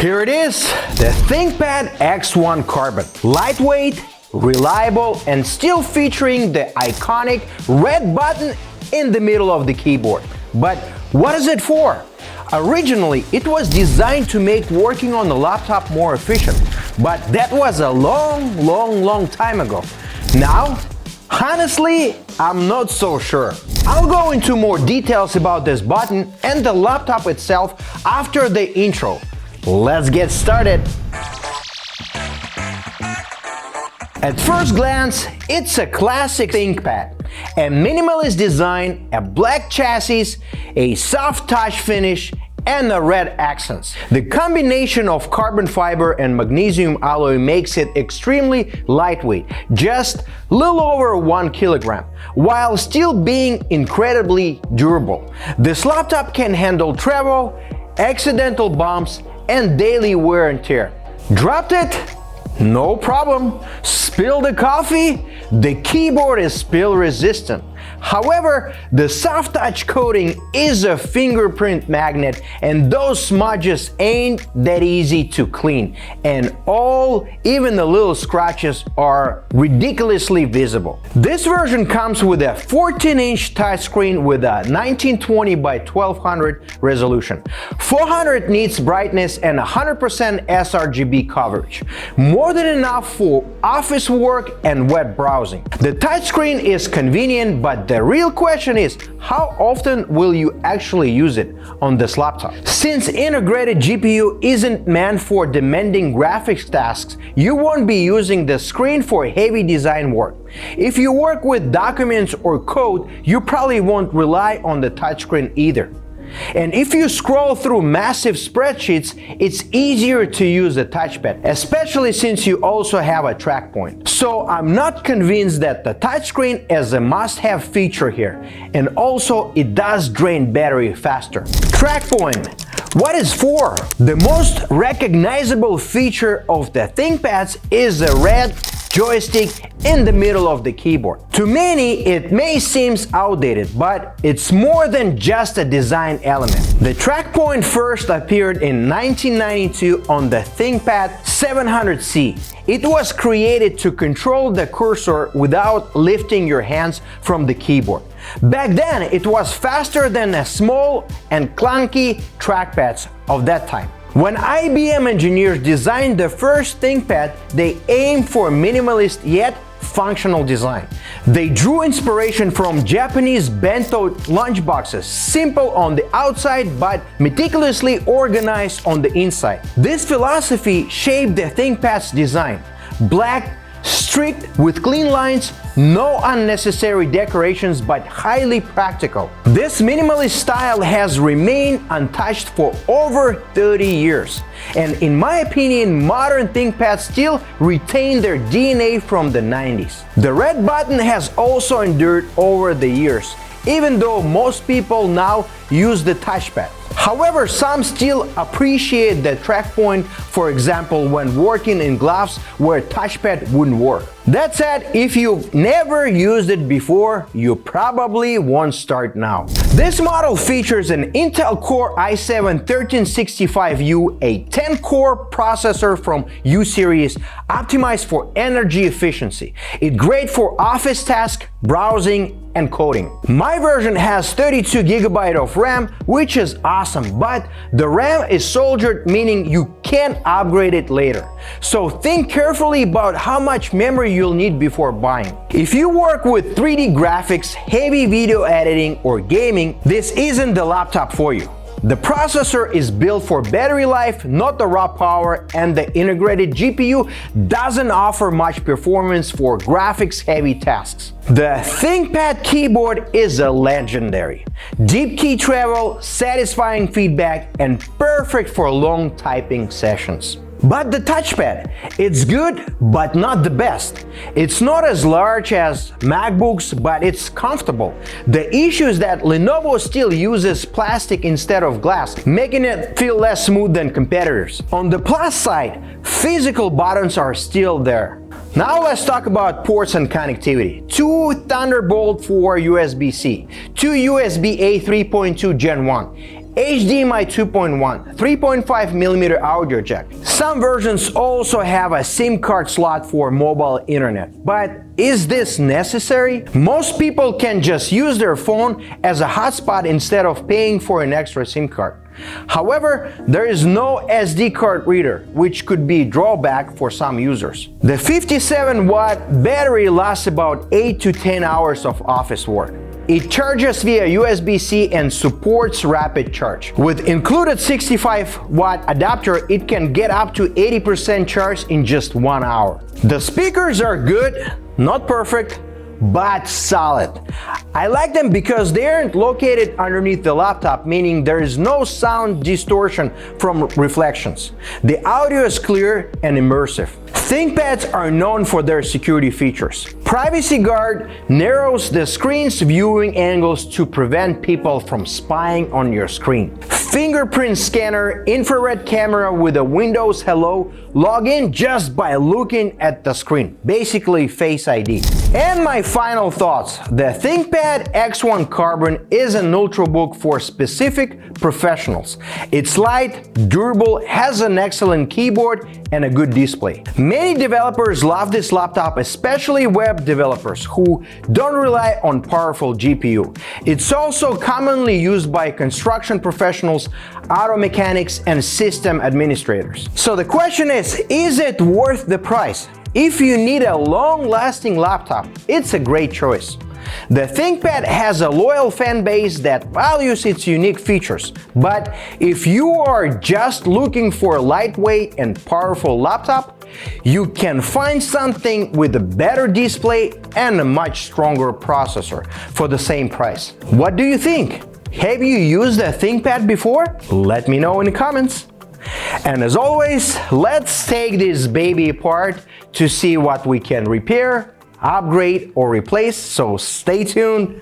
Here it is, the ThinkPad X1 Carbon. Lightweight, reliable, and still featuring the iconic red button in the middle of the keyboard. But what is it for? Originally, it was designed to make working on the laptop more efficient, but that was a long time ago. Now, honestly, I'm not so sure. I'll go into more details about this button and the laptop itself after the intro. Let's get started. At first glance, it's a classic ThinkPad. A minimalist design, a black chassis, a soft touch finish, and a red accents. The combination of carbon fiber and magnesium alloy makes it extremely lightweight, just a little over 1 kilogram, while still being incredibly durable. This laptop can handle travel, accidental bumps, and daily wear and tear. Dropped it? No problem. Spill the coffee? The keyboard is spill resistant. However, the soft touch coating is a fingerprint magnet, and those smudges ain't that easy to clean, and even the little scratches are ridiculously visible. This version comes with a 14-inch touchscreen with a 1920 by 1200 resolution, 400 nits brightness, and 100% sRGB coverage. More than enough for office work and web browsing. The touchscreen is convenient, but the real question is, how often will you actually use it on this laptop? Since integrated GPU isn't meant for demanding graphics tasks, you won't be using the screen for heavy design work. If you work with documents or code, you probably won't rely on the touchscreen either. And if you scroll through massive spreadsheets, it's easier to use a touchpad, especially since you also have a Trackpoint. So I'm not convinced that the touchscreen is a must-have feature here, and also it does drain battery faster. Trackpoint. What is for? The most recognizable feature of the ThinkPads is the red joystick in the middle of the keyboard. To many, it may seem outdated, but it's more than just a design element. The Trackpoint first appeared in 1992 on the ThinkPad 700C. It was created to control the cursor without lifting your hands from the keyboard. Back then, it was faster than the small and clunky trackpads of that time. When IBM engineers designed the first ThinkPad, they aimed for minimalist yet functional design. They drew inspiration from Japanese bento lunchboxes, simple on the outside but meticulously organized on the inside. This philosophy shaped the ThinkPad's design. Black, strict with clean lines, no unnecessary decorations, but highly practical. This minimalist style has remained untouched for over 30 years. And in my opinion, modern ThinkPads still retain their DNA from the 90s. The red button has also endured over the years, even though most people now use the touchpad. However, some still appreciate the Trackpoint, for example, when working in gloves where touchpad wouldn't work. That said, if you've never used it before, you probably won't start now. This model features an Intel Core i7-1365U, a 10-core processor from U series, optimized for energy efficiency. It's great for office tasks, browsing, and coding. My version has 32 GB of RAM, which is awesome, but the RAM is soldered, meaning you can't upgrade it later. So think carefully about how much memory you'll need before buying. If you work with 3D graphics, heavy video editing, or gaming, this isn't the laptop for you. The processor is built for battery life, not the raw power, and the integrated GPU doesn't offer much performance for graphics-heavy tasks. The ThinkPad keyboard is a legendary. Deep key travel, satisfying feedback, and perfect for long typing sessions. But the touchpad, it's good, but not the best. It's not as large as MacBooks, but it's comfortable. The issue is that Lenovo still uses plastic instead of glass, making it feel less smooth than competitors. On the plus side, physical buttons are still there. Now let's talk about ports and connectivity. 2 Thunderbolt 4 USB-C, 2 USB-A 3.2 Gen 1, HDMI 2.1, 3.5mm audio jack. Some versions also have a SIM card slot for mobile internet. But is this necessary? Most people can just use their phone as a hotspot instead of paying for an extra SIM card. However, there is no SD card reader, which could be a drawback for some users. The 57-watt battery lasts about 8 to 10 hours of office work. It charges via USB-C and supports rapid charge. With included 65-watt adapter, it can get up to 80% charge in just 1 hour. The speakers are good, not perfect, but solid. I like them because they aren't located underneath the laptop, meaning there is no sound distortion from reflections. The audio is clear and immersive. ThinkPads are known for their security features. Privacy Guard narrows the screen's viewing angles to prevent people from spying on your screen. Fingerprint scanner, infrared camera with a Windows Hello, log in just by looking at the screen, basically Face ID. And my final thoughts, the ThinkPad X1 Carbon is an ultrabook for specific professionals. It's light, durable, has an excellent keyboard and a good display. Many developers love this laptop, especially web developers who don't rely on powerful GPU. It's also commonly used by construction professionals, auto mechanics, and system administrators. So the question is it worth the price? If you need a long-lasting laptop, it's a great choice. The ThinkPad has a loyal fan base that values its unique features, but if you are just looking for a lightweight and powerful laptop, you can find something with a better display and a much stronger processor for the same price. What do you think? Have you used a ThinkPad before? Let me know in the comments. And as always, let's take this baby apart to see what we can repair, upgrade, or replace, so stay tuned.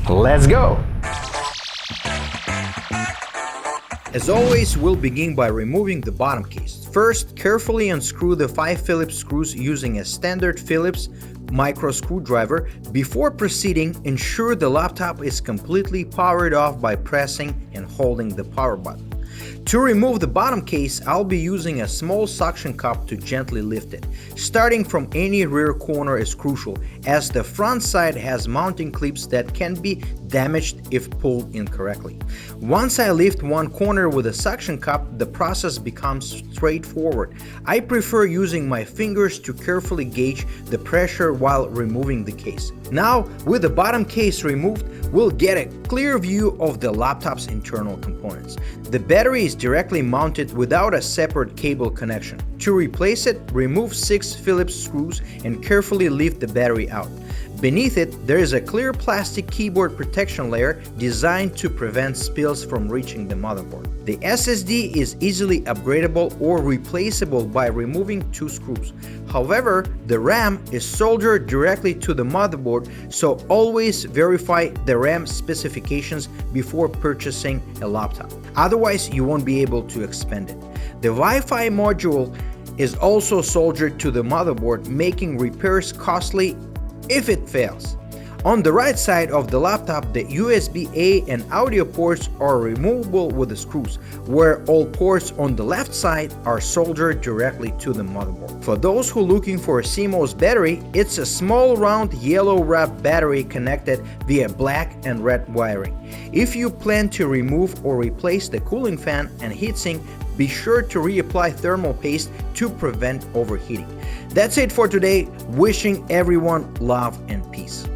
Let's go! As always, we'll begin by removing the bottom case. First, carefully unscrew the 5 Phillips screws using a standard Phillips micro screwdriver. Before proceeding, ensure the laptop is completely powered off by pressing and holding the power button. To remove the bottom case, I'll be using a small suction cup to gently lift it. Starting from any rear corner is crucial, as the front side has mounting clips that can be damaged if pulled incorrectly. Once I lift one corner with a suction cup, the process becomes straightforward. I prefer using my fingers to carefully gauge the pressure while removing the case. Now, with the bottom case removed, we'll get a clear view of the laptop's internal components. The battery is directly mounted without a separate cable connection. To replace it, remove 6 Phillips screws and carefully lift the battery out. Beneath it, there is a clear plastic keyboard protection layer designed to prevent spills from reaching the motherboard. The SSD is easily upgradable or replaceable by removing 2 screws. However, the RAM is soldered directly to the motherboard, so always verify the RAM specifications before purchasing a laptop. Otherwise, you won't be able to expand it. The Wi-Fi module is also soldered to the motherboard, making repairs costly if it fails. On the right side of the laptop, the USB-A and audio ports are removable with the screws, where all ports on the left side are soldered directly to the motherboard. For those who are looking for a CMOS battery, it's a small round yellow wrap battery connected via black and red wiring. If you plan to remove or replace the cooling fan and heatsink, be sure to reapply thermal paste to prevent overheating. That's it for today. Wishing everyone love and peace.